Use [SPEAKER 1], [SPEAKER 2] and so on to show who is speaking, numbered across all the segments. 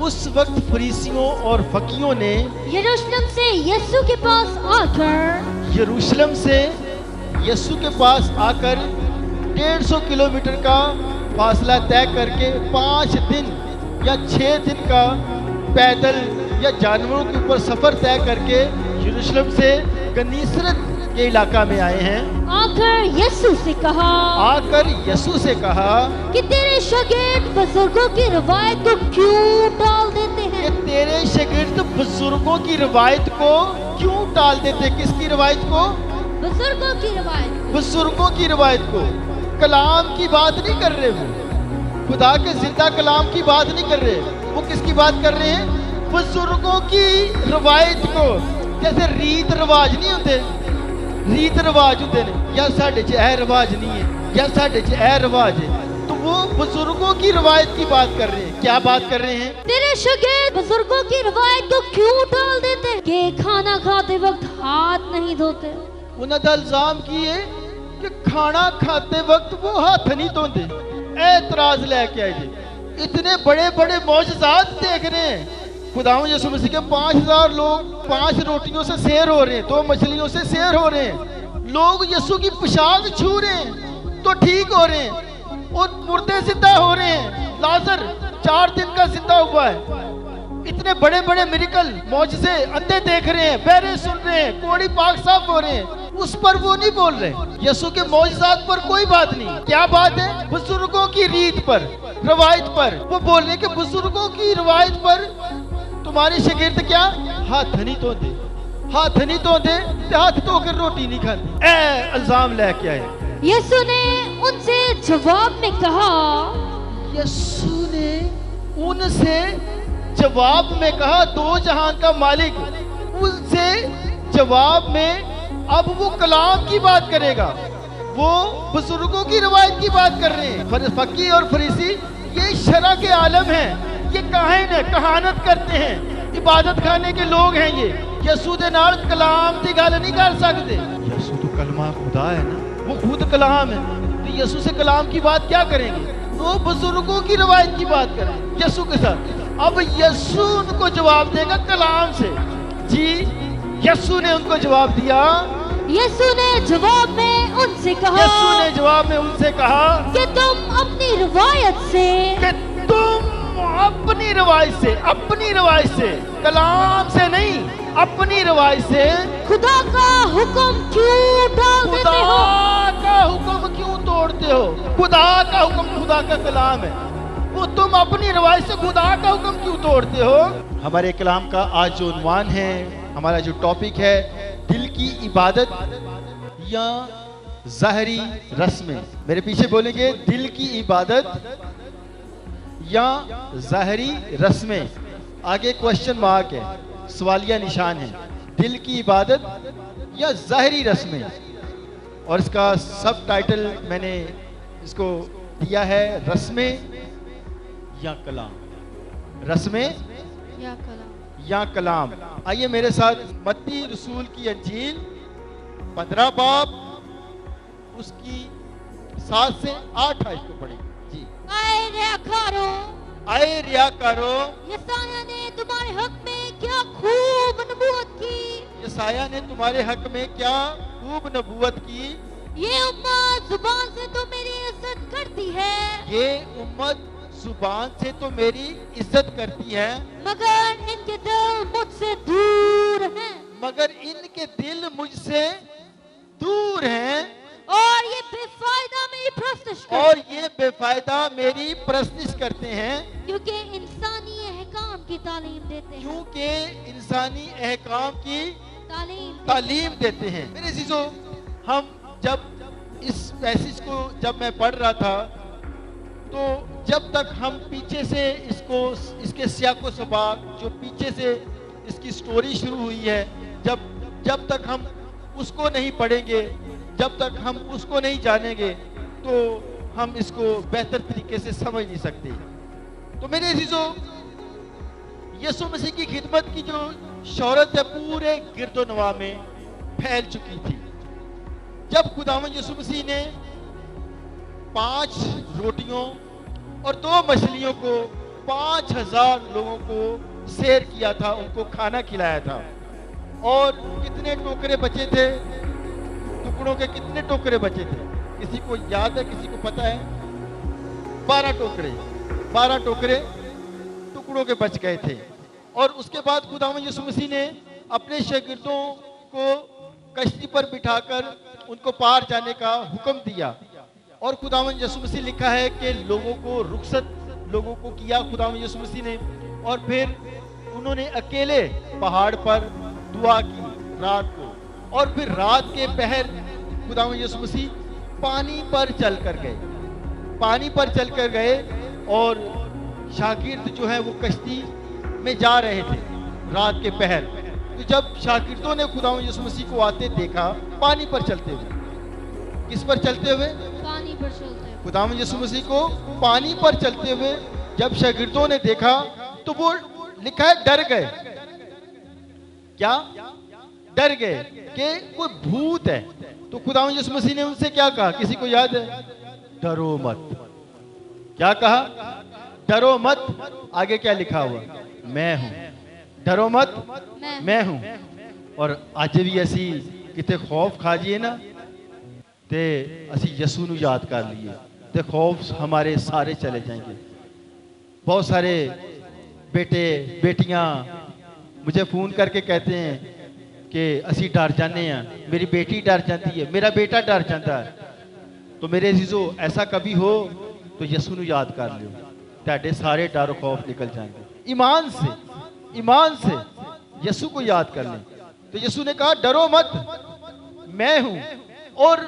[SPEAKER 1] उस वक्त फरीसियों और फकीयों ने
[SPEAKER 2] यरूशलेम से यीशु के पास आकर
[SPEAKER 1] यरूशलेम से यीशु के पास आकर 150 किलोमीटर का फासला तय करके 5 दिन या 6 दिन का पैदल या जानवरों के ऊपर सफर तय करके यरूशलेम से गनीसरत के इलाका में आए हैं।
[SPEAKER 2] आकर यीशु से कहा कि तेरे शागिर्द बुजुर्गों की रवायत को क्यों टाल देते हैं?
[SPEAKER 1] कि तेरे शागिर्द बुजुर्गों की रवायत को क्यों टाल देते? किसकी रवायत को?
[SPEAKER 2] बुजुर्गों की रवायत।
[SPEAKER 1] बुजुर्गों की रवायत को। कलाम की बात नहीं कर रहे, वो खुदा के जिंदा कलाम की बात नहीं कर रहे, वो किसकी बात कर रहे हैं? बुजुर्गों की रवायत को। जैसे रीत रिवाज नहीं होते, रीत रिवाज होते हैं, या साढ़े च ए रिवाज नहीं है, या साढ़े च ए रिवाज है, तो वो बुजुर्गों की रवायत की बात कर रहे हैं। क्या बात कर रहे हैं?
[SPEAKER 2] तेरे शागिर्द बुजुर्गों की रवायत को क्यों टाल देते हैं कि खाना खाते वक्त हाथ नहीं धोते?
[SPEAKER 1] उन्होंने इल्जाम किए कि खाना खाते वक्त वो हाथ नहीं धोते। एतराज लेके आए जी। इतने बड़े बड़े मौजज़ात देख रहे हैं, खुदावंद यीशु मसीह के 5000 लोग 5 रोटियों से सैर हो रहे हैं, 2 मछलियों से सैर हो रहे हैं, लोग यीशु की पोशाक छू रहे हैं तो ठीक हो रहे हैं, और मुर्दे जिंदा हो रहे हैं। लाजर 4 दिन का जिंदा हुआ है। इतने बड़े बड़े मिरेकल मौजज़े, अंधे देख रहे हैं, बहरे सुन रहे हैं, कोढ़ी पाक साफ हो रहे हैं, उस पर वो नहीं बोल रहे। यीशु के मौजज़ात पर कोई बात नहीं। क्या बात है? बुजुर्गों की रीत पर, रवायत पर वो बोल रहे हैं कि बुजुर्गों की रवायत पर तुम्हारे शागिर्द क्या हाथ नहीं धोते, हाथ नहीं धोते, हाथ धोकर रोटी नहीं खाते। इल्जाम लेके आए।
[SPEAKER 2] यीशु ने उनसे जवाब में कहा,
[SPEAKER 1] यीशु ने उनसे जवाब में कहा, 2 जहान का मालिक उनसे जवाब में अब वो कलाम की बात करेगा, वो बुजुर्गों की रवायत की बात कर रहे हैं। फकी और फरीसी ये शरा के आलम हैं, ये कहानत करते हैं, इबादत खाने के लोग हैं। ये यीशु दे नाल कलाम की गल नहीं कर सकते। यीशु तो कलमा खुदा है ना, वो खुद कलाम है, तो यीशु से कलाम की बात क्या करेंगे? वो बुजुर्गों की रवायत की बात करें यीशु के साथ। अब यीशु उनको जवाब देगा कलाम से। जी, यीशु ने उनको जवाब दिया।
[SPEAKER 2] यीशु ने जवाब में उनसे कहा,
[SPEAKER 1] यीशु ने जवाब में उनसे कहा
[SPEAKER 2] कि तुम अपनी रवायत से,
[SPEAKER 1] अपनी रवायत से, कलाम से नहीं, अपनी रवायत से
[SPEAKER 2] खुदा का हुक्म क्यों टाल देते हो?
[SPEAKER 1] खुदा का हुक्म क्यों तोड़ते हो? खुदा का हुक्म खुदा का कलाम है, वो तुम अपनी रवायत से खुदा का हुक्म क्यों तोड़ते हो? हमारे कलाम का आज जो उन्वान है, हमारा जो टॉपिक है, दिल की इबादत या ज़ाहरी रस्में। मेरे पीछे बोलेंगे, दिल की इबादत या ज़ाहरी रस्में। आगे क्वेश्चन मार्क है, सवालिया निशान है। दिल की इबादत या ज़ाहरी रस्में, और इसका सब टाइटल मैंने इसको दिया है, रस्में या कलाम। रस्में या कलाम। आइए मेरे साथ मत्ती रसूल की अंजील 15 बाब उसकी 7 से 8 आयत को पढ़ेंगे। जी। आए रियाकारो,
[SPEAKER 2] यसाया ने तुम्हारे हक में क्या खूब नबूवत की।
[SPEAKER 1] यसाया ने तुम्हारे हक में क्या खूब नबूवत की।
[SPEAKER 2] ये उम्मत जुबान से तो मेरी इज्जत करती है,
[SPEAKER 1] ये उम्मत जुबान से तो मेरी इज्जत करती है,
[SPEAKER 2] मगर इनके दिल मुझसे दूर हैं।
[SPEAKER 1] मगर इनके दिल मुझसे दूर हैं,
[SPEAKER 2] और ये बेफायदा मेरी
[SPEAKER 1] प्रस्तिश करते हैं,
[SPEAKER 2] क्योंकि इंसानी अहकाम की तालीम देते हैं।
[SPEAKER 1] क्योंकि इंसानी अहकाम की तालीम देते हैं। मेरे अजीजों, हम जब इस पैसेज को जब मैं पढ़ रहा था, तो जब तक हम पीछे से इसके सियाको सबाक, जो पीछे से इसकी स्टोरी शुरू हुई है, जब तक हम उसको नहीं पढ़ेंगे, जब तक हम उसको नहीं जानेंगे, तो हम इसको बेहतर तरीके से समझ नहीं सकते। तो मेरे अजीजों, यीशु मसीह की खिदमत की जो शोहरत है पूरे गिरदोनवा में फैल चुकी थी। जब खुदावंद यीशु मसीह ने 5 रोटियों और 2 मछलियों को 5,000 لوگوں کو سیر کیا تھا، ان کو کھانا کھلایا تھا. اور کتنے ٹوکرے بچے تھے؟ ٹکڑوں کے کتنے ٹوکرے بچے تھے؟ کسی کو یاد ہے؟ کسی کو پتا ہے؟ 12 ٹوکرے ٹکڑوں کے بچ گئے تھے. اور اس کے بعد خداوند یسوع مسیح نے اپنے شاگردوں کو کشتی پر بٹھا کر ان کو پار جانے کا حکم دیا. اور خداوند یسوع مسیح لکھا ہے کہ لوگوں کو رخصت کیا خداوند یسوع مسیح نے. اور پھر انہوں نے اکیلے پہاڑ پر دعا کی رات کو. اور پھر رات کے پہر خداوند یسوع مسیح پانی پر چل کر گئے اور شاگرد جو ہے وہ کشتی میں جا رہے تھے رات کے پہر. تو جب شاگردوں نے خداوند یسوع مسیح کو آتے دیکھا پانی پر چلتے ہوئے. کس پر چلتے ہوئے؟
[SPEAKER 2] پانی پر چلتے ہوئے.
[SPEAKER 1] خداوند یسوع مسیح کو پانی پر چلتے ہوئے جب شاگردوں نے دیکھا تو وہ لکھا ہے ڈر گئے. کیا؟ ڈر گئے کہ کوئی بھوت ہے. تو خداوند یسوع مسیح نے ان سے کیا کہا؟ کسی کو یاد ہے؟ ڈرو مت. کیا کہا؟ ڈرو مت. آگے کیا لکھا ہوا؟ میں ہوں. ڈرو مت، میں ہوں. اور اج بھی اسی کتے خوف کھا جیے نا تے اسی یسوع نو یاد کر لیے تے خوف ہمارے سارے چلے جائیں گے. بہت سارے بیٹے بیٹیاں مجھے فون کر کے کہتے ہیں کہ اسی ڈر جانے ہیں، میری بیٹی ڈر جاتی ہے، میرا بیٹا ڈر جاتا ہے. تو میرے عزیزو ایسا کبھی ہو تو یسوع نو یاد کر لیو، تہاڈے سارے ڈر و خوف نکل جائیں گے. ایمان سے یسوع کو یاد کر لیں. تو یسوع نے کہا ڈرو مت، میں ہوں. اور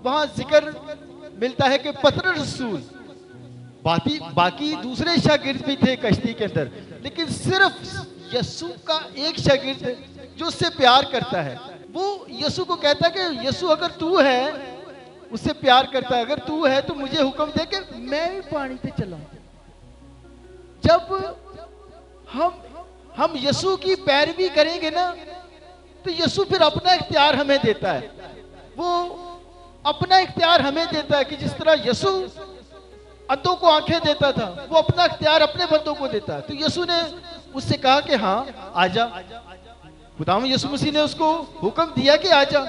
[SPEAKER 1] وہاں ذکر ملتا ہے کہ پطرس رسول، باقی دوسرے شاگرد بھی تھے کشتی کے اندر، لیکن صرف یسوع کا ایک شاگرد جو اس سے پیار کرتا ہے وہ یسوع کو کہتا ہے کہ یسوع اگر تو ہے، اس سے پیار کرتا ہے، اگر تو ہے تو مجھے حکم دے کہ میں بھی پانی پہ چلاؤں. جب ہم یسوع کی پیروی کریں گے نا تو یسوع پھر اپنا اختیار ہمیں دیتا ہے. وہ اپنا اختیار ہمیں دیتا ہے کہ جس طرح یسوع اندھوں کو آنکھیں دیتا تھا، وہ اپنا اختیار اپنے بندوں کو دیتا ہے. تو یسوع نے اس سے کہا کہ ہاں آجا. خداوند یسوع مسیح نے اس کو حکم دیا کہ آجا.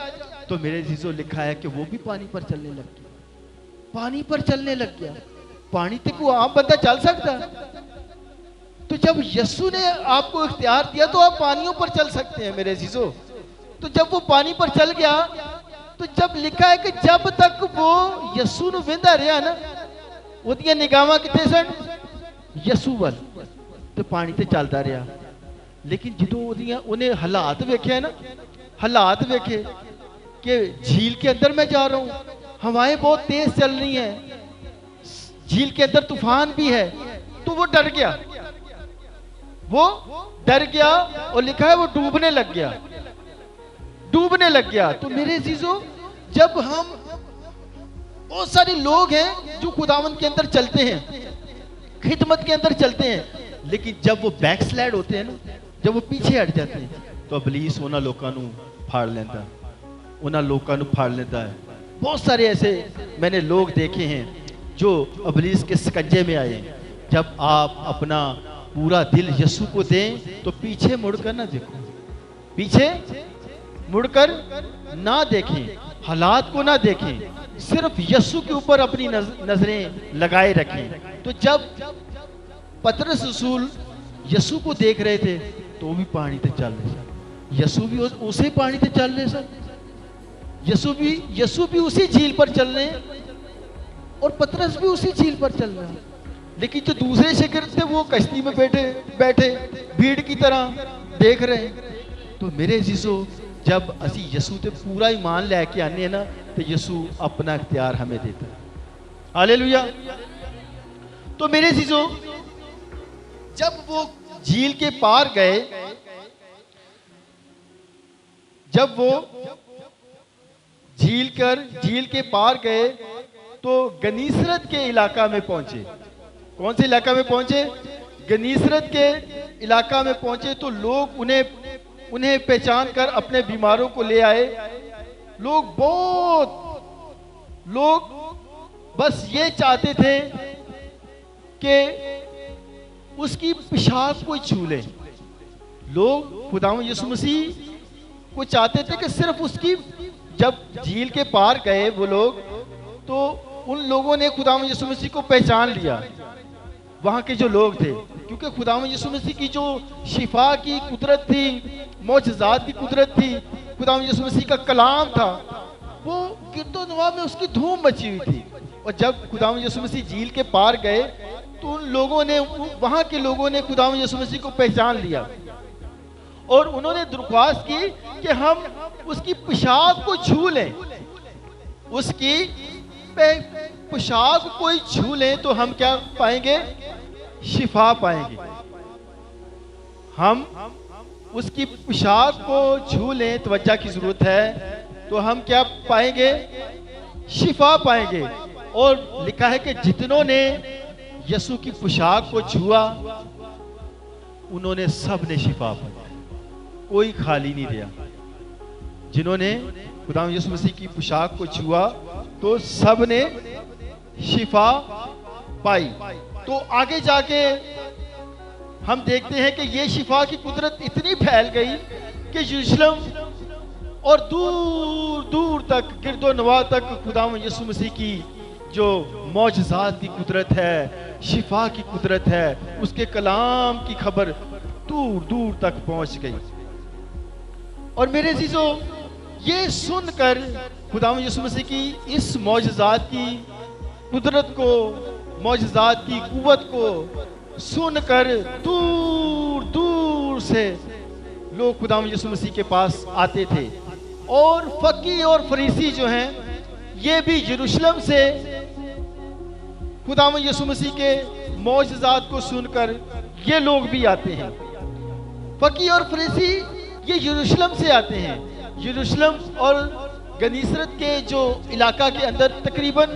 [SPEAKER 1] تو میرے عزیزو لکھا ہے کہ وہ بھی پانی پر چلنے لگ گیا. پانی تک کوئی عام بندہ چل سکتا ہے؟ تو جب یسوع نے آپ کو اختیار دیا تو آپ پانیوں پر چل سکتے ہیں میرے عزیزو. تو جب وہ پانی پر چل گیا تو جب لکھا ہے کہ جب تک وہ یسوع نو ویندا رہیا نا، اودیاں نگاہاں کتے سن؟ یسوع ول. تو پانی تے چلدا رہیا. لیکن جدوں انہیں حالات ویکھے کہ جھیل کے اندر میں جا رہا ہوں، ہوائیں بہت تیز چل رہی ہیں، جھیل کے اندر طوفان بھی ہے، تو وہ ڈر گیا اور لکھا ہے وہ ڈوبنے لگ گیا. تو میرے عزیزو جب ہم بہت سارے لوگ ہیں جو خداوند کے اندر چلتے ہیں، خدمت کے اندر چلتے ہیں، لیکن جب وہ بیک سلائڈ ہوتے ہیں نا، جب وہ پیچھے ہٹ جاتے ہیں تو ابلیس انہاں لوکاں نو پھاڑ لیتا ہے. بہت سارے ایسے میں نے لوگ دیکھے ہیں جو ابلیس کے سکنجے میں آئے ہیں. جب آپ اپنا پورا دل یسوع کو دیں تو پیچھے مڑ کر نہ دیکھیں، حالات کو نہ دیکھیں، صرف یسوع کے اوپر اپنی نظریں لگائے رکھیں. تو جب پطرس رسول یسوع کو دیکھ رہے تھے تو وہ بھی پانی تے چل رہے سن، یسوع بھی اسی پانی تے چل رہے سن، یسوع بھی اسی جھیل پر چل رہے ہیں اور پطرس بھی اسی جھیل پر چل رہا ہے. لیکن جو دوسرے شاگرد تھے وہ کشتی میں بیٹھے بھیڑ کی طرح دیکھ رہے ہیں. تو میرے عزیزو جب اسی یسوع تے پورا ایمان لے کے آنے ہیں نا تو یسوع اپنا اختیار ہمیں دیتا ہے. ہالےلویا. تو میرے عزیزو جب وہ جھیل کے پار گئے، جھیل کے پار گئے تو گنیسرت کے علاقہ میں پہنچے. کون سے علاقہ میں پہنچے؟ گنیسرت کے علاقہ میں پہنچے. تو لوگ انہیں پہچان کر اپنے بیماروں کو لے آئے. لوگ بس یہ چاہتے تھے کہ اس کی پیشاب کو چھو لیں. لوگ خداوند یسوع مسیح کو چاہتے تھے کہ صرف اس کی، جب جھیل کے پار گئے وہ لوگ تو ان لوگوں نے خداوند یسوع مسیح کو پہچان لیا، وہاں کے جو لوگ تھے، کیونکہ خداوند یسوع مسیح کی جو شفا کی قدرت تھی، معجزات کی قدرت تھی، خداوند یسوع مسیح کا کلام تھا، وہ گرد و نواح میں اس کی دھوم مچی ہوئی تھی. اور جب خداوند یسوع مسیح جھیل کے پار گئے تو ان لوگوں نے، وہاں کے لوگوں نے خداوند یسوع مسیح کو پہچان لیا اور انہوں نے درخواست کی کہ ہم اس کی پیشاب کو چھو لیں، اس کی پیشاب کو چھو لیں تو ہم کیا پائیں گے؟ شفا پائیں گے. ہم اس کی پیشاب کو چھو لیں، توجہ کی ضرورت ہے، تو ہم کیا پائیں گے؟ شفا پائیں گے. اور لکھا ہے کہ جتنوں نے یسوع کی پیشاب کو چھوا انہوں نے سب نے شفا پائی، کوئی خالی نہیں رہا. جنہوں نے خداوند یسوع مسیح کی پیشاب کو چھوا تو سب نے شفا پائی. تو آگے جا کے ہم دیکھتے ہیں کہ یہ شفا کی قدرت اتنی پھیل گئی کہ یروشلم اور دور دور تک، گرد و نواح تک خداوند یسوع مسیح کی جو معجزات کی قدرت ہے، شفا کی قدرت ہے، اس کے کلام کی خبر دور دور تک پہنچ گئی. اور میرے عزیزو، یہ سن کر خداوند یسوع مسیح کی اس معجزات کی قدرت کو، معجزات کی قوت کو سن کر دور دور سے لوگ خداوند یسوع مسیح کے پاس آتے تھے. اور فقی اور فریسی جو ہیں یہ بھی یروشلم سے خداوند یسوع مسیح کے معجزات کو سن کر یہ لوگ بھی آتے ہیں. فقی اور فریسی یہ یروشلم سے آتے ہیں. یروشلم اور گنیسرت کے جو علاقہ کے اندر تقریباً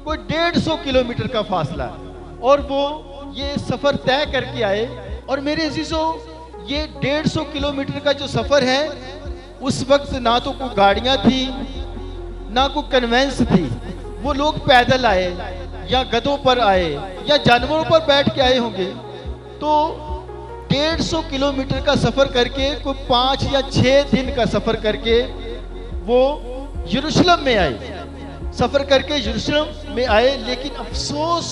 [SPEAKER 1] کوئی 150 کلومیٹر کا فاصلہ ہے، اور وہ یہ سفر طے کر کے آئے. اور میرے عزیزو، یہ 150 کلومیٹر کا جو سفر ہے، اس وقت نہ تو کوئی گاڑیاں تھی، نہ کوئی کنوینس تھی. وہ لوگ پیدل آئے یا گدھوں پر آئے یا جانوروں پر بیٹھ کے آئے ہوں گے. تو 150 کلومیٹر کا سفر کر کے، کوئی 5 یا 6 دن کا سفر کر کے وہ یروشلم میں آئے، سفر کر کے یروشلم میں آئے. لیکن افسوس،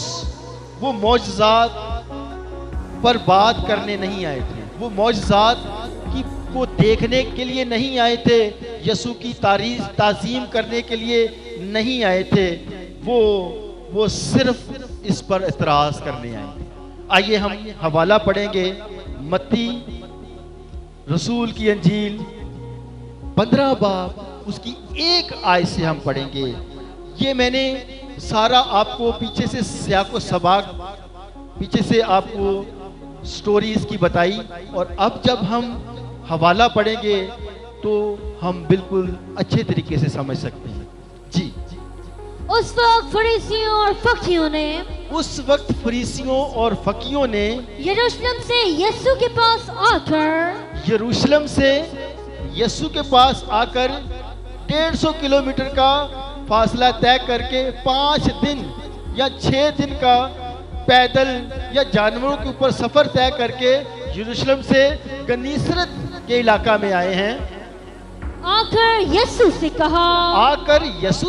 [SPEAKER 1] وہ معجزات پر بات کرنے نہیں آئے تھے، وہ معجزات کو دیکھنے کے لیے نہیں آئے تھے، یسوع کی تعظیم کرنے کے لیے نہیں آئے تھے. وہ صرف اس پر اعتراض کرنے آئے. آئیے ہم حوالہ پڑھیں گے، متی رسول کی انجیل 15 باب اس کی 1 آیت سے ہم پڑھیں گے. یہ میں نے سارا آپ کو پیچھے سے سیاق و سباق، پیچھے سے آپ کو سٹوری اس کی بتائی، اور اب جب ہم حوالہ پڑھیں گے تو ہم بالکل اچھے طریقے سے سمجھ سکتے ہیں. جی.
[SPEAKER 2] اس وقت فریسیوں اور فقیوں نے یروشلم سے یسوع کے پاس آ کر 150 کلومیٹر کا فاصلہ طے کر کے 5 دن یا 6 دن کا پیدل یا جانوروں کے اوپر سفر طے کر کے یروشلم سے گنیسرت کے علاقہ میں آئے ہیں. آ کر یسوع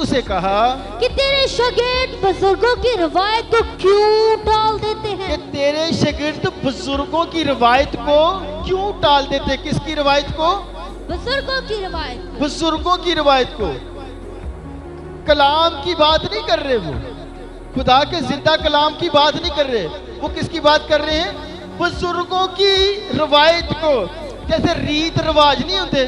[SPEAKER 2] سے کہا کہ تیرے شاگرد بزرگوں کی روایت کو کیوں ٹال دیتے ہیں؟
[SPEAKER 1] کہ تیرے شاگرد بزرگوں کی روایت کو کیوں ٹال دیتے؟ کس کی روایت کو؟ بزرگوں کی روایت کو. کلام کی بات نہیں کر رہے، وہ خدا کے زندہ کلام کی بات نہیں کر رہے. وہ کس کی بات کر رہے ہیں؟ بزرگوں کی روایت کو. جیسے ریت رواج نہیں ہوتے،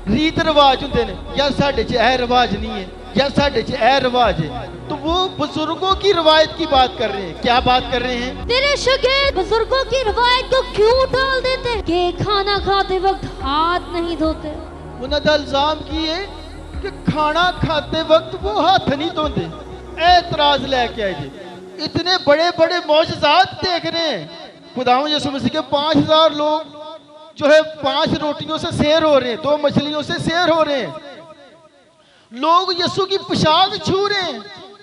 [SPEAKER 1] ریت رواج ہوتے ہیں، یا ساڈے چ اے رواج نہیں ہے، یا ساڈے چ اے رواج ہے. تو وہ بزرگوں کی روایت کی بات کر رہے ہیں. کیا بات کر رہے ہیں؟
[SPEAKER 2] تیرے شاگرد بزرگوں کی روایت کو کیوں ٹال دیتے کہ کھانا کھاتے وقت ہاتھ نہیں دھوتے؟
[SPEAKER 1] انہوں نے الزام کیے کہ کھانا کھاتے وقت وہ ہاتھ نہیں دھوتے. اعتراض لے کے آئے جی. اتنے بڑے بڑے معجزات دیکھ رہے ہیں. خداوند یسوع مسیح کے 5000 لوگ جو ہے 5 روٹیوں سے سیر ہو رہے ہیں، 2 مچھلیوں سے سیر ہو رہے ہیں. لوگ یسوع کی پوشاک چھو رہے ہیں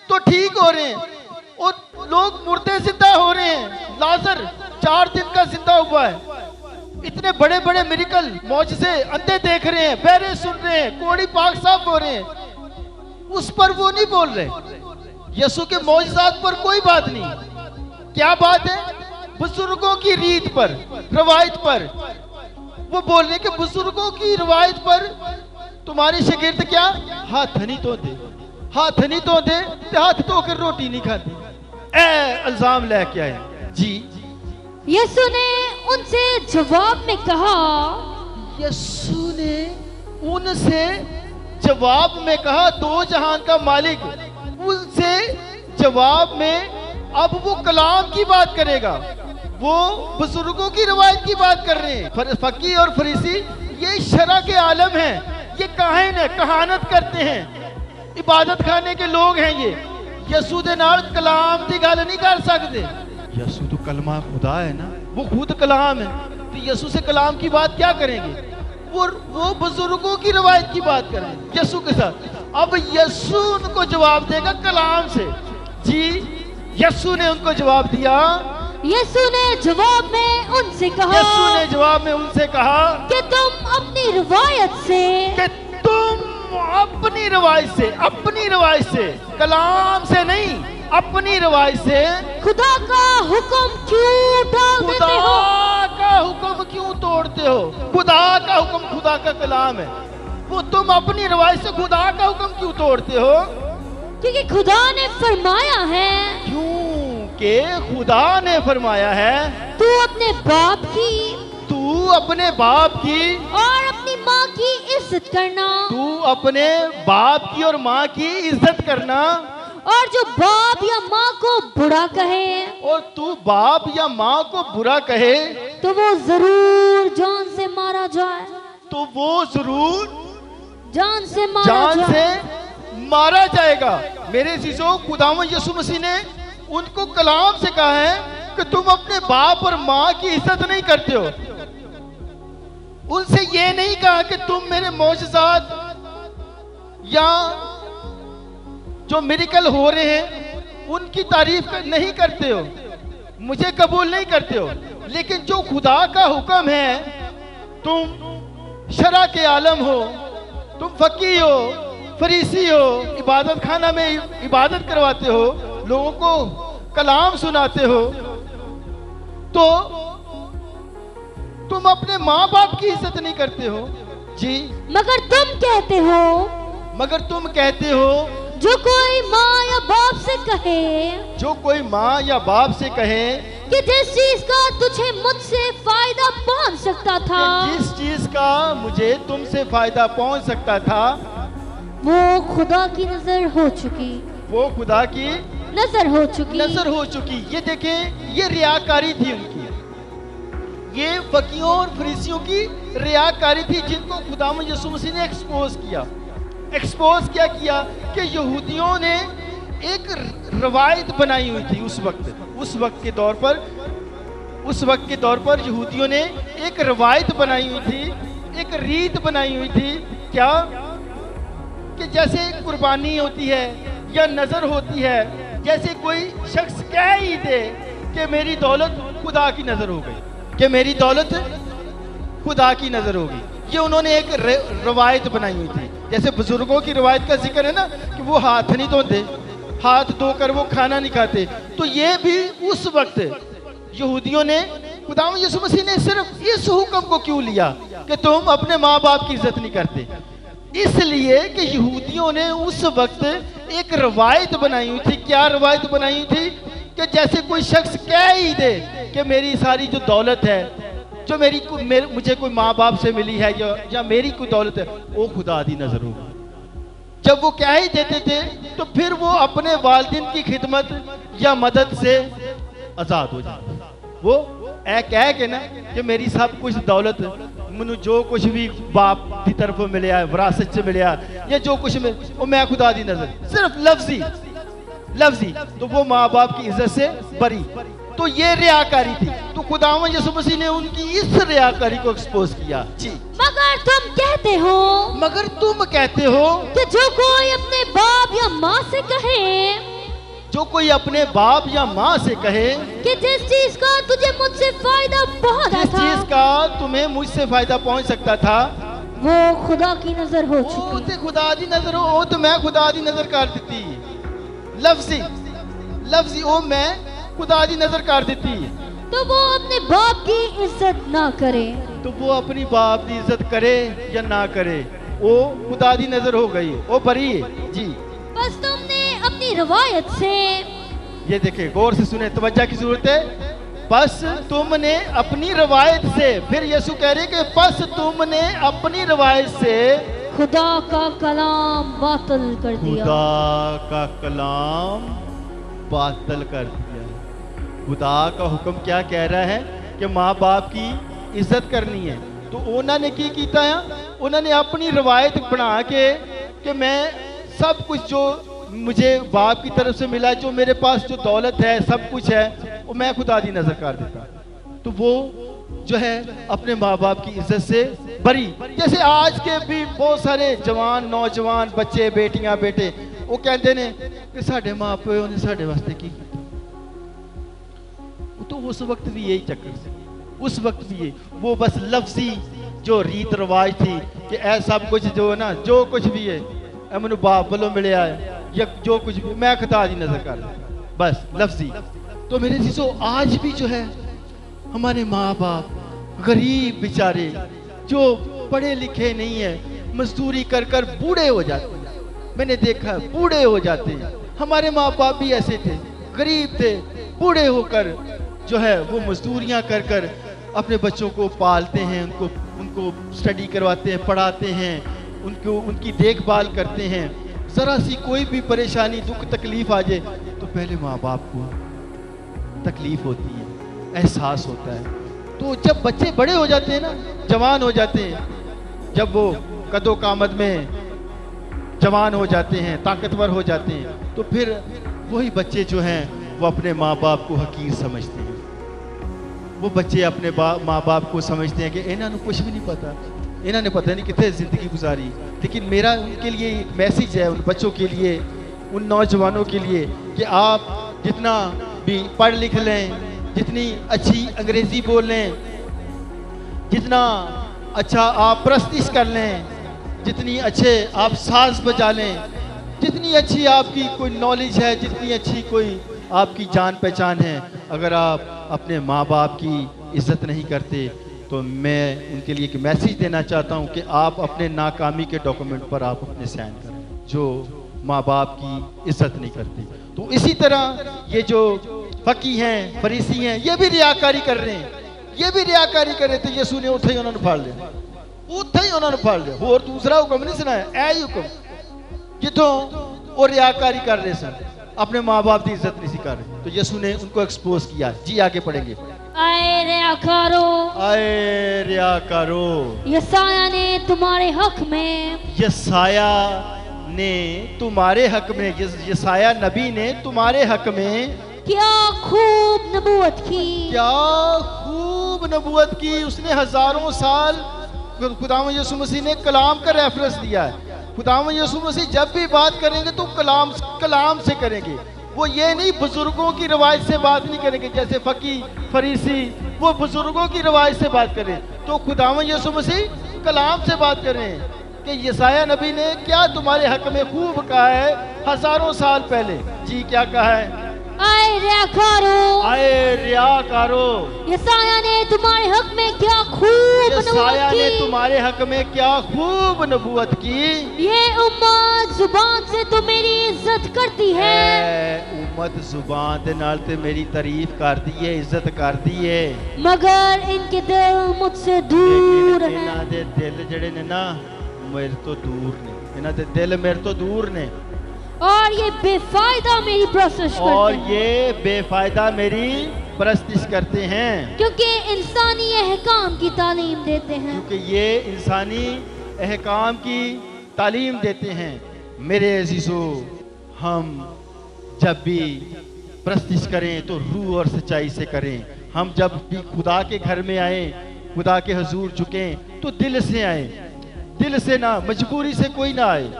[SPEAKER 1] تو ٹھیک ہو رہے ہیں، اور لوگ مردے زندہ ہو رہے ہیں. لازر
[SPEAKER 2] 4 दिन का जिंदा हुआ है। इतने बड़े बड़े मिरेकल, मौजज़े, अंधे देख रहे हैं, बहरे सुन रहे हैं, कोढ़ी पाक साफ हो रहे हैं, उस पर वो नहीं बोल रहे। यीशु के मौजज़ात पर कोई बात नहीं। क्या बात है? बुजुर्गों की रीत पर, रवायत पर वो बोल रहे कि बुजुर्गों की रवायत पर तुम्हारे शागिर्द क्या हाथ नहीं धोते, हाथ नहीं धोते, हाथ धोकर रोटी नहीं खाते। इल्जाम लेके आए जी।
[SPEAKER 3] यीशु ने उनसे जवाब में कहा,
[SPEAKER 2] यीशु ने उनसे जवाब में कहा, दो जहान का मालिक उनसे जवाब में अब वो कलाम की बात करेगा। वो बुजुर्गों की रवायत की बात कर रहे हैं। फकी और फरीसी ये शरा के आलम हैं, ये काहिन है, कहानत करते हैं, इबादत खाने के लोग हैं। ये यीशु दे नाल कलाम की गल नहीं कर सकते। यीशु तो कलमा खुदा है ना, वो खुद कलाम है, तो यीशु से कलाम की बात क्या करेंगे? वो बुजुर्गों की रवायत की बात करें यीशु के साथ। अब यीशु उनको जवाब देगा कलाम से जी। यीशु ने उनको जवाब दिया,
[SPEAKER 3] यीशु ने जवाब में उनसे कहा,
[SPEAKER 2] यीशु ने जवाब में उनसे कहा
[SPEAKER 3] कि तुम अपनी रवायत से,
[SPEAKER 2] कि तुम अपनी रवायत से, कलाम से नहीं, अपनी रवायत से
[SPEAKER 3] खुदा का हुक्म क्यों टाल देते हो?
[SPEAKER 2] खुदा का हुक्म क्यों तोड़ते हो? खुदा का हुक्म खुदा का कलाम है, वो तुम अपनी रवायत से खुदा का हुक्म क्यों तोड़ते हो?
[SPEAKER 3] क्योंकि खुदा ने फरमाया है,
[SPEAKER 2] क्योंकि खुदा ने फरमाया है,
[SPEAKER 3] तू अपने बाप की और अपनी माँ की इज्जत करना,
[SPEAKER 2] तू अपने बाप की और माँ की इज्जत करना,
[SPEAKER 3] और जो बाप या माँ को बुरा कहे,
[SPEAKER 2] और तू बाप या माँ को बुरा कहे,
[SPEAKER 3] तो वो जरूर जान से मारा जाए,
[SPEAKER 2] तो वो जरूर
[SPEAKER 3] जान से
[SPEAKER 2] मारा जाएगा। मेरे अज़ीज़ों, खुदावंद यीशु मसीह ने उनको कलाम से कहा है कि तुम अपने बाप और माँ की इज्जत नहीं करते हो। उनसे ये नहीं कहा कि तुम मेरे मौजज़ात या जो मिरेकल हो रहे हैं उनकी तारीफ नहीं करते हो, मुझे कबूल नहीं करते हो। लेकिन जो खुदा का हुक्म है, तुम शरा के आलम हो, तुम फकी हो, फरीसी हो, इबादत खाना में इबादत करवाते हो, लोगों को कलाम सुनाते हो, तो तुम अपने माँ बाप की इज्जत नहीं करते हो जी।
[SPEAKER 3] मगर तुम कहते हो जो कोई माँ या बाप से कहे कि जिस चीज का तुझे मुझसे फायदा पहुंच सकता था,
[SPEAKER 2] जिस चीज का मुझे तुमसे फायदा पहुंच सकता था,
[SPEAKER 3] वो खुदा की नजर हो चुकी,
[SPEAKER 2] वो खुदा की
[SPEAKER 3] नजर हो चुकी।
[SPEAKER 2] ये देखें, ये रियाकारी थी उनकी, ये फकीयों और फरीसियों की रियाकारी थी, जिनको खुदावंद यीशु मसीह ने एक्सपोज क्या किया कि यहूदियों ने एक रवायत बनाई हुई थी। उस वक्त के दौर पर यहूदियों ने एक रवायत बनाई हुई थी, एक रीत बनाई हुई थी। क्या कि जैसे कुर्बानी होती है या नजर होती है, जैसे कोई शख्स कह ही दे कि मेरी दौलत खुदा की नजर हो गई, कि मेरी दौलत खुदा की नजर होगी। ये उन्होंने एक रवायत बनाई हुई थी। जैसे बुजुर्गों की रवायत का जिक्र है ना कि वो हाथ नहीं धोते, हाथ धोकर वो खाना नहीं खाते, तो ये भी उस वक्त यहूदियों ने, खुदावंद यीशु मसीह ने सिर्फ इस हुक्म को क्यों लिया कि तुम अपने माँ बाप की इज्जत नहीं करते? इसलिए कि यहूदियों ने उस वक्त एक रवायत बनाई हुई थी। क्या रवायत बनाई हुई थी? कि जैसे कोई शख्स कह ही दे कि मेरी सारी जो दौलत है, जो मुझे कोई माँ बाप से मिली है या मेरी कोई दौलत है, वो खुदा दी नजर होगी। जब वो कह ही देते थे तो फिर वो अपने वालिदैन की खिदमत या मदद से आजाद हो जाते। वो कह के ना कि मेरी सब कुछ दौलत, मैनू जो कुछ भी बाप की तरफ मिले, विरासत से मिले, या जो कुछ मिले, वो मैं खुदा दी नजर, सिर्फ लफ्जी, तो वो माँ बाप की इज्जत से बरी। तो ये रियाकारी थी। तो खुदावंद यीशु मसीह ने उनकी इस रियाकारी को एक्सपोज किया जी।
[SPEAKER 3] मगर तुम कहते हो
[SPEAKER 2] कि
[SPEAKER 3] जो कोई अपने बाप या माँ से कहे
[SPEAKER 2] जो कोई अपने बाप या माँ से कहे
[SPEAKER 3] कि जिस चीज का तुझे मुझसे फायदा पहुंचा
[SPEAKER 2] जिस
[SPEAKER 3] था
[SPEAKER 2] चीज का तुम्हें मुझसे फायदा पहुंच सकता था
[SPEAKER 3] वो खुदा की नजर हो
[SPEAKER 2] ਉਹ
[SPEAKER 3] चुकी
[SPEAKER 2] ਤੇ ਖੁਦਾ ਦੀ ਨਜ਼ਰ ਉਹ ਤੇ ਮੈਂ ਖੁਦਾ ਦੀ ਨਜ਼ਰ ਕਰ ਦਿੱਤੀ ਲਫ਼ਜ਼ੀ ਉਹ ਮੈਂ ਖੁਦਾ ਦੀ ਨਜ਼ਰ ਕਰ ਦਿੱਤੀ
[SPEAKER 3] तो वो अपने बाप की इज्जत ना करे
[SPEAKER 2] तो वो अपनी बाप की इज्जत करे या ना करे वो खुदा दी नजर हो गई वो बरी है जी।
[SPEAKER 3] बस तुमने अपनी रवायत से
[SPEAKER 2] ये देखे गौर से सुने तवज्जो की जरूरत है। बस तुमने अपनी रवायत से फिर यीशु कह रहे कि बस तुमने अपनी रवायत से
[SPEAKER 3] खुदा का कलाम बातिल कर दिया
[SPEAKER 2] खुदा का कलाम बातिल कर दिया। खुदा का हुक्म क्या कह रहा है कि माँ बाप की इज्जत करनी है तो उन्होंने की कीता है उन्होंने अपनी रवायत बना के कि मैं सब कुछ जो मुझे बाप की तरफ से मिला जो मेरे पास जो दौलत है सब कुछ है वो मैं खुदा दी नजर कर देता तो वो जो है अपने माँ बाप की इज्जत से बरी। जैसे आज के भी बहुत सारे जवान नौजवान बच्चे बेटियां बेटे वो कहते ने कि साडे माँ प्यो ने साडे वास्ते की कीता तो उस वक्त भी यही चक्कर से उस वक्त भी ये वो बस लफ्जी जो रीत रिवाज थी कि ऐ सब कुछ जो है ना जो कुछ भी है ऐ मैनू बाप वालों मिलया है या जो कुछ भी मैं खुदा दी नजर कर बस लफ्जी। तो मेरे चीज़ों आज भी जो है हमारे माँ बाप गरीब बेचारे जो पढ़े लिखे नहीं है मजदूरी कर कर बूढ़े हो जाते हैं। मैंने देखा बूढ़े हो जाते हैं। हमारे माँ बाप भी ऐसे थे गरीब थे बूढ़े होकर जो है वो मजदूरियां कर कर अपने बच्चों को पालते हैं उनको स्टडी करवाते हैं पढ़ाते हैं उनको उनकी देखभाल करते हैं। ज़रा सी कोई भी परेशानी दुख तकलीफ आ जाए तो पहले माँ बाप को तकलीफ होती है एहसास होता है। तो जब बच्चे बड़े हो जाते हैं ना जवान हो जाते हैं जब वो कदो कामद में जवान हो जाते हैं ताकतवर हो जाते हैं तो फिर वही बच्चे जो हैं वो अपने माँ बाप को हकीर समझते हैं। वो बच्चे अपने माँ बाप को समझते हैं कि इन्होंने कुछ भी नहीं पता इन्होंने पता नहीं कितने ज़िंदगी गुजारी। लेकिन मेरा उनके लिए एक मैसेज है उन बच्चों के लिए उन नौजवानों के लिए कि आप जितना भी पढ़ लिख लें जितनी अच्छी अंग्रेज़ी बोल लें जितना अच्छा आप प्रस्तिश कर लें जितनी अच्छे आप साज बजा लें जितनी अच्छी आपकी कोई नॉलेज है जितनी अच्छी कोई आपकी जान पहचान है अगर आप अपने माँ बाप की इज्जत नहीं करते तो मैं उनके लिए एक मैसेज देना चाहता हूँ कि आप अपने नाकामी के डॉक्यूमेंट पर आप अपने साइन करें जो माँ बाप की इज्जत नहीं करते। तो इसी तरह ये जो फकी हैं फरीसी हैं ये भी रियाकारी कर रहे थे। यीशु ने उत्थे ही उन्होंने फाड़ लिया और दूसरा हुक्म नहीं सुनाया ऐ ही हुक्म जिथों वो रियाकारी कर रहे सन अपने माँ बाप की इज्जत नहीं कर रहे तो यीशु ने उनको एक्सपोज किया। जी आगे पढ़ेंगे।
[SPEAKER 3] आए
[SPEAKER 2] रियाकारो
[SPEAKER 3] यसाया ने तुम्हारे हक में यसाया नबी ने तुम्हारे हक में क्या खूब
[SPEAKER 2] नबूवत की उसने हजारों साल खुदावंद यीशु मसीह ने कलाम का रेफरेंस दिया है। खुदावंद यीशु मसीह जब भी बात करेंगे तो कलाम से करेंगे वो ये नहीं बुजुर्गों की रवायत से बात नहीं करेंगे जैसे फकी फरीसी वो बुजुर्गों की रवायत से बात करें तो खुदावंद यीशु मसीह कलाम से बात करें कि यसाया नबी ने क्या तुम्हारे हक में खूब कहा है हजारों साल पहले। जी क्या कहा है?
[SPEAKER 3] आए रियाकारो
[SPEAKER 2] यसाया
[SPEAKER 3] ने तुम्हारे हक में क्या खूब
[SPEAKER 2] नबूवत की
[SPEAKER 3] ये उम्मत जुबान से तो मेरी इज्जत करती है
[SPEAKER 2] उम्मत जुबान दे नाल ते मेरी तारीफ करती है इज्जत करती है
[SPEAKER 3] मगर इनके दिल मुझसे दूर हैं।
[SPEAKER 2] इन्हां दे दिल जड़े ने ना मेरे तो दूर ने इन्हां दे दिल मेरे तो दूर ने
[SPEAKER 3] और ये बेफायदा मेरी परस्तिश करते हैं क्योंकि इंसानी अहकाम की तालीम देते हैं
[SPEAKER 2] मेरे अजीजों हम जब भी परस्तिश करें तो रूह और सच्चाई से करें। हम जब भी खुदा के घर में आए खुदा के हुजूर झुकें तो दिल से आए दिल से ना मजबूरी से कोई ना आए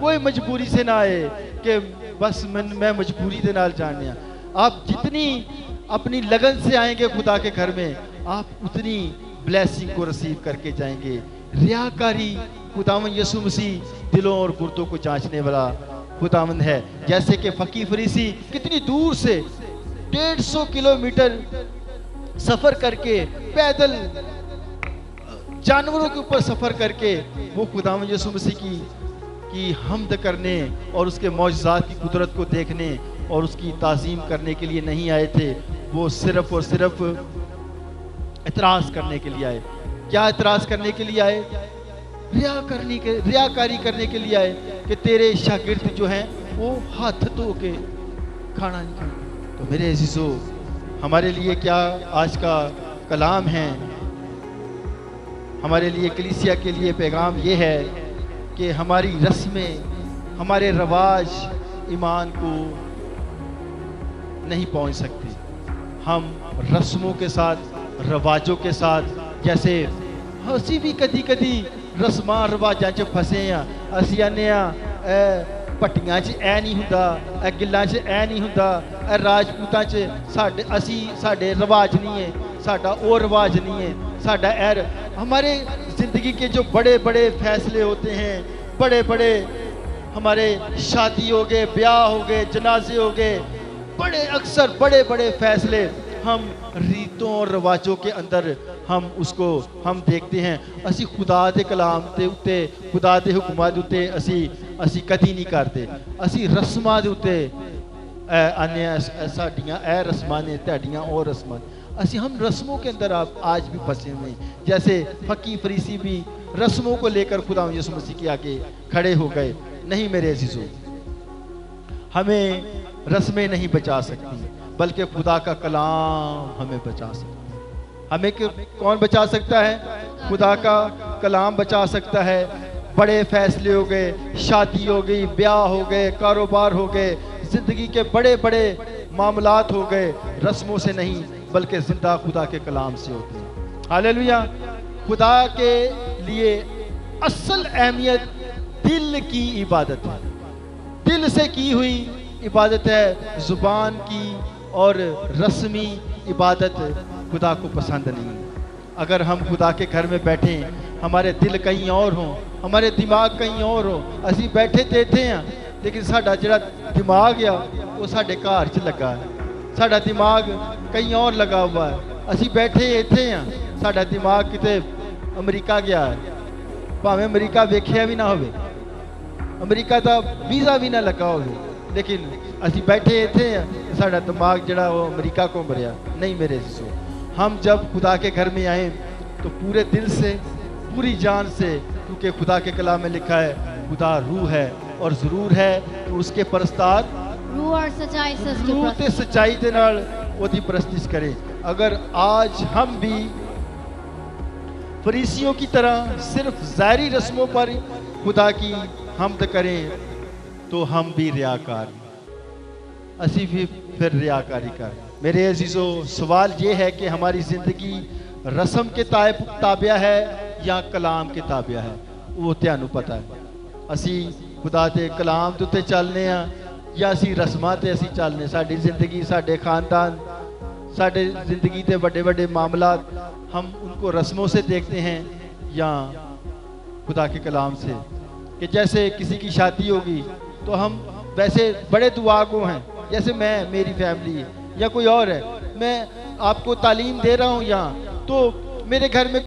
[SPEAKER 2] कोई मजबूरी से ना आए कि بس میں مجبوری دے نال جاننے ہیں. آپ جتنی اپنی لگن سے آئیں گے خدا کے گھر میں, آپ اتنی بلیسنگ کو ریسیو کر کے جائیں گے. ریاکاری خداوند یسوع مسیح دلوں اور گردوں کو جانچنے والا خداوند ہے. جیسے کہ فقیر فریسی کتنی دور سے 150 کلومیٹر سفر کر کے, پیدل جانوروں کے اوپر سفر کر کے وہ خداوند یسوع مسیح کی حمد کرنے اور اس کے معجزات کی قدرت کو دیکھنے اور اس کی تعظیم کرنے کے لیے نہیں آئے تھے. وہ صرف اور صرف اعتراض کرنے کے لیے آئے. کیا اعتراض کرنے کے لیے آئے؟ ریاکاری کرنے کے لیے آئے کہ تیرے شاگرد جو ہیں وہ ہاتھ دھو کے کھانا نہیں کھاتے. تو میرے عزیزو, ہمارے لیے کیا آج کا کلام ہے, ہمارے لیے کلیسیا کے لیے پیغام یہ ہے کہ ہماری رسمیں, ہمارے رواج ایمان کو نہیں پہنچ سکتے. ہم رسموں کے ساتھ, رواجوں کے ساتھ, جیسے اسی بھی کدی کدی رسماں رواجاں چ پھسے ہیں. اسی آنے پٹیاں چ اے نہیں ہوندا, اے گلاں چ اے نہیں ہوندا, اے راجپوتاں چ ساڈے رواج نہیں ہے, ساڈا او رواج نہیں ہے, ساڈا اے. ہمارے زندگی کے جو بڑے بڑے فیصلے ہوتے ہیں, بڑے بڑے ہمارے شادی ہو گئے, بیاہ ہو گئے, جنازے ہو گئے, اکثر بڑے بڑے فیصلے ہم ریتوں اور رواجوں کے اندر ہم دیکھتے ہیں. اسی خدا دے کلام دے اتے, خدا دے حکمات دے اتے اسی کدی نہیں کرتے. اسی رسماں دے اتے آنے ساڈیاں اے رسماں نے, تہاڈیاں اور رسماں. ہم رسموں کے اندر آج بھی پھنسے ہوئے ہیں. جیسے فقیر فریسی بھی رسموں کو لے کر خدا یسوع مسیح کے آگے کھڑے ہو گئے. نہیں میرے عزیزو, ہمیں رسمیں نہیں بچا سکتی, بلکہ خدا کا کلام ہمیں بچا سکتا ہے. ہمیں کون بچا سکتا ہے؟ خدا کا کلام بچا سکتا ہے. بڑے فیصلے ہو گئے, شادی ہو گئی, بیاہ ہو گئے, کاروبار ہو گئے, زندگی کے بڑے بڑے معاملات ہو گئے, رسموں سے نہیں بلکہ زندہ خدا کے کلام سے ہوتے ہیں. ہاللیلویہ. خدا کے لیے اصل اہمیت دل کی عبادت ہے. دل سے کی ہوئی عبادت ہے, زبان کی اور رسمی عبادت خدا کو پسند نہیں. اگر ہم خدا کے گھر میں بیٹھیں, ہمارے دل کہیں اور ہوں, ہمارے دماغ کہیں اور ہوں, اسی بیٹھے دیتے ہیں لیکن ساڈا جڑا دماغ ہے وہ ساڈے گھر چ لگا ہے, ساڈا دماغ کہیں اور لگا ہوا ہے. اسی بیٹھے اتنے ہیں, ساڈا دماغ کتے امریکہ گیا ہے, بھاویں امریکہ ویکھیا بھی نہ ہوئے, امریکہ دا ویزا بھی نہ لگا ہوئے, لیکن اسی بیٹھے اتنے ہیں, ساڈا دماغ جڑا وہ امریکہ کو مریا. نہیں میرے عزیزو, ہم جب خدا کے گھر میں آئیں تو پورے دل سے, پوری جان سے, کیونکہ خدا کے کلام میں لکھا ہے خدا روح ہے اور ضرور ہے کہ اس کے پرستار
[SPEAKER 3] روح اور سچائی سے اس کی
[SPEAKER 2] روح تے سچائی دے نال اودی پرستش کرے. اگر آج ہم بھی فریسیوں کی طرح صرف ظاہری رسموں پر خدا کی حمد کریں تو ہم بھی ریاکار, اسی بھی پھر ریاکاری کر. میرے عزیزو, سوال یہ ہے کہ ہماری زندگی رسم کے تابع ہے یا کلام کے تابع ہے؟ وہ تانوں پتہ ہے. اسی خدا دے کلام دے تے چلنے ہیں یا اسی رسماں تے اسی چلنے. ساڈی زندگی, ساڈے خاندان, ساڈے زندگی دے بڑے بڑے معاملات ہم ان کو رسموں سے دیکھتے ہیں یا خدا کے کلام سے. کہ جیسے کسی کی شادی ہوگی تو ہم ویسے بڑے دعا گو ہیں, جیسے میں, میری فیملی ہے یا کوئی اور ہے, میں آپ کو تعلیم دے رہا ہوں یہاں, تو میرے گھر میں